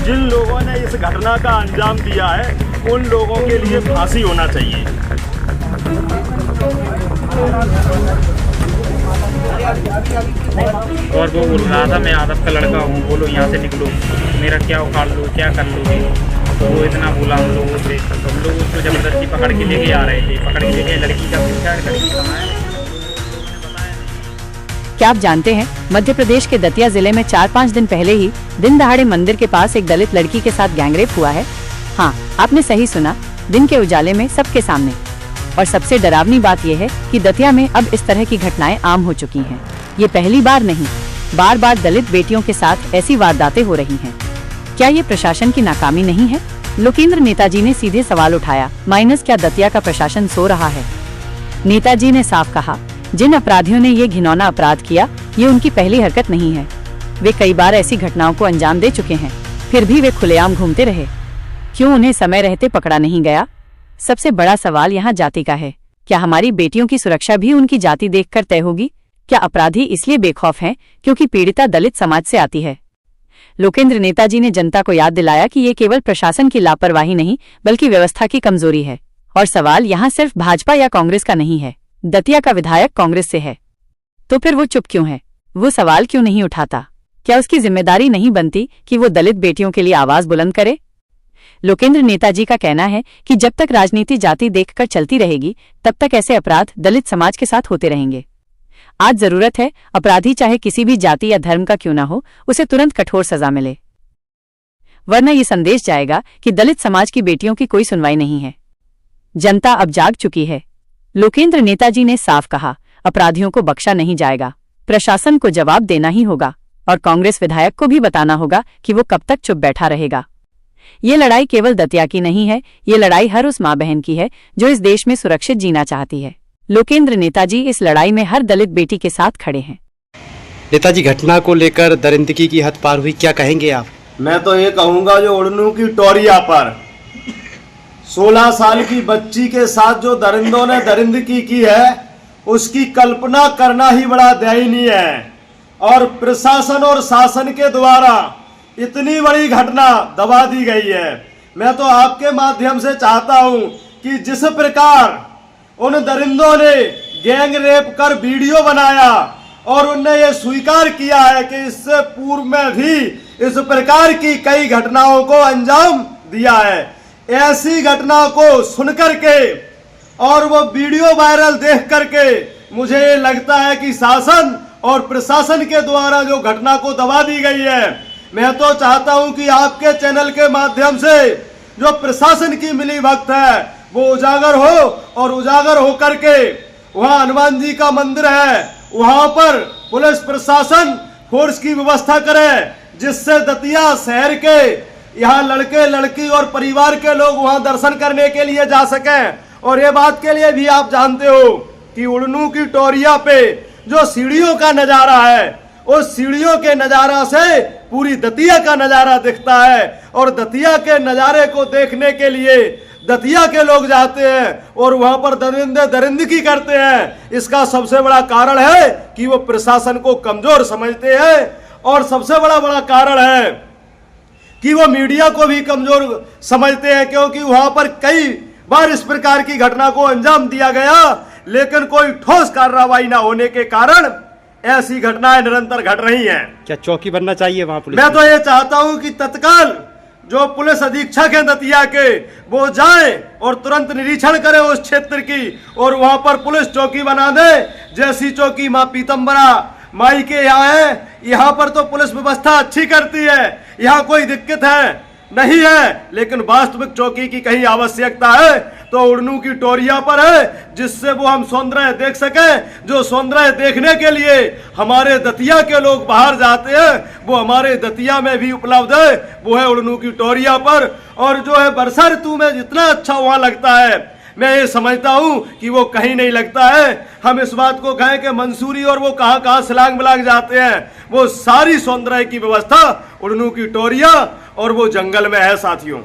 जिन लोगों ने इस घटना का अंजाम दिया है उन लोगों के लिए फांसी होना चाहिए। और वो बोल रहा था मैं आदम का लड़का हूँ, बोलो यहाँ से निकलो, मेरा क्या उखाड़ लो, क्या कर लोगे। तो वो इतना बोला हम लोगों से, तो हम लोग उसको जबरदस्ती पकड़ के लेके आ रहे थे। पकड़ के लेके लड़की का सुसाइड करके कहाँ है। क्या आप जानते हैं मध्य प्रदेश के दतिया जिले में 4-5 दिन पहले ही दिन दहाड़े मंदिर के पास एक दलित लड़की के साथ गैंगरेप हुआ है। हाँ, आपने सही सुना, दिन के उजाले में सबके सामने। और सबसे डरावनी बात यह है कि दतिया में अब इस तरह की घटनाएं आम हो चुकी हैं। ये पहली बार नहीं, बार बार दलित बेटियों के साथ ऐसी वारदातें हो रही हैं। क्या ये प्रशासन की नाकामी नहीं है? लोकेंद्र नेताजी ने सीधे सवाल उठाया, माइनस क्या दतिया का प्रशासन सो रहा है? नेताजी ने साफ कहा, जिन अपराधियों ने ये घिनौना अपराध किया, ये उनकी पहली हरकत नहीं है। वे कई बार ऐसी घटनाओं को अंजाम दे चुके हैं, फिर भी वे खुलेआम घूमते रहे। क्यों उन्हें समय रहते पकड़ा नहीं गया? सबसे बड़ा सवाल यहाँ जाति का है। क्या हमारी बेटियों की सुरक्षा भी उनकी जाति देखकर तय होगी? क्या अपराधी इसलिए बेखौफ हैं क्योंकि पीड़िता दलित समाज से आती है? लोकेंद्र नेताजी ने जनता को याद दिलाया कि ये केवल प्रशासन की लापरवाही नहीं, बल्कि व्यवस्था की कमजोरी है। और सवाल यहाँ सिर्फ भाजपा या कांग्रेस का नहीं है। दतिया का विधायक कांग्रेस से है, तो फिर वो चुप क्यों है? वो सवाल क्यों नहीं उठाता? क्या उसकी जिम्मेदारी नहीं बनती कि वो दलित बेटियों के लिए आवाज बुलंद करे? लोकेंद्र नेताजी का कहना है कि जब तक राजनीति जाति देखकर चलती रहेगी, तब तक ऐसे अपराध दलित समाज के साथ होते रहेंगे। आज जरूरत है अपराधी चाहे किसी भी जाति या धर्म का क्यों ना हो, उसे तुरंत कठोर सजा मिले, वरना ये संदेश जाएगा कि दलित समाज की बेटियों की कोई सुनवाई नहीं है। जनता अब जाग चुकी है। लोकेंद्र नेताजी ने साफ कहा, अपराधियों को बख्शा नहीं जाएगा। प्रशासन को जवाब देना ही होगा और कांग्रेस विधायक को भी बताना होगा कि वो कब तक चुप बैठा रहेगा। ये लड़ाई केवल दतिया की नहीं है, ये लड़ाई हर उस माँ बहन की है जो इस देश में सुरक्षित जीना चाहती है। लोकेंद्र नेताजी इस लड़ाई में हर दलित बेटी के साथ खड़े हैं। नेताजी, घटना को लेकर दरिंदगी की हद पार हुई, क्या कहेंगे आप? मैं तो ये कहूँगा, जो उड़नू की टोरिया पर 16 साल की बच्ची के साथ जो दरिंदों ने दरिंदगी की है, उसकी कल्पना करना ही बड़ा दयनीय है। और प्रशासन और शासन के द्वारा इतनी बड़ी घटना दबा दी गई है। मैं तो आपके माध्यम से चाहता हूं कि जिस प्रकार उन दरिंदों ने गैंग रेप कर वीडियो बनाया और उनने ये स्वीकार किया है कि इससे पूर्व में भी इस प्रकार की कई घटनाओं को अंजाम दिया है, ऐसी घटना को सुनकर के और वो वीडियो वायरल देख करके मुझे ये लगता है कि शासन और प्रशासन के द्वारा जो घटना को दबा दी गई है, मैं तो चाहता हूं कि आपके चैनल के माध्यम से जो प्रशासन की मिली भगत है वो उजागर हो और उजागर होकर के वहां हनुमान जी का मंदिर है, वहां पर पुलिस प्रशासन फोर्स की व्यवस्था करे, जिससे दतिया शहर के यहाँ लड़के लड़की और परिवार के लोग वहां दर्शन करने के लिए जा सकें। और ये बात के लिए भी आप जानते हो कि उड़नू की टोरिया पे जो सीढ़ियों का नजारा है, उस सीढ़ियों के नजारा से पूरी दतिया का नजारा दिखता है। और दतिया के नजारे को देखने के लिए दतिया के लोग जाते हैं और वहां पर दरिंदगी करते हैं। इसका सबसे बड़ा कारण है कि वो प्रशासन को कमजोर समझते हैं और सबसे बड़ा कारण है कि वो मीडिया को भी कमजोर समझते हैं, क्योंकि वहां पर कई बार इस प्रकार की घटना को अंजाम दिया गया, लेकिन कोई ठोस कार्रवाई ना होने के कारण ऐसी घटनाएं निरंतर घट रही हैं। क्या चौकी बनना चाहिए वहां पुलिस? मैं तो ये चाहता हूं कि तत्काल जो पुलिस अधीक्षक हैं दतिया के, वो जाएं और तुरंत निरीक्षण करें उस क्षेत्र की और वहां पर पुलिस चौकी बना दे। जैसी चौकी माँ पीतम्बरा माई के यहाँ है, यहाँ पर तो पुलिस व्यवस्था अच्छी करती है, यहाँ कोई दिक्कत है नहीं है, लेकिन वास्तविक चौकी की कहीं आवश्यकता है तो उड़नू की टोरिया पर है, जिससे वो हम सौंदर्य देख सकें। जो सौंदर्य देखने के लिए हमारे दतिया के लोग बाहर जाते हैं, वो हमारे दतिया में भी उपलब्ध है, वो है उड़नू की टोरिया पर। और जो है वर्षा ऋतु में जितना अच्छा वहां लगता है, मैं ये समझता हूं कि वो कहीं नहीं लगता है। हम इस बात को कहें कि मंसूरी और वो कहां सिलांग बिलांग जाते हैं, वो सारी सौंदर्य की व्यवस्था उड़नू की टोरिया और वो जंगल में है साथियों।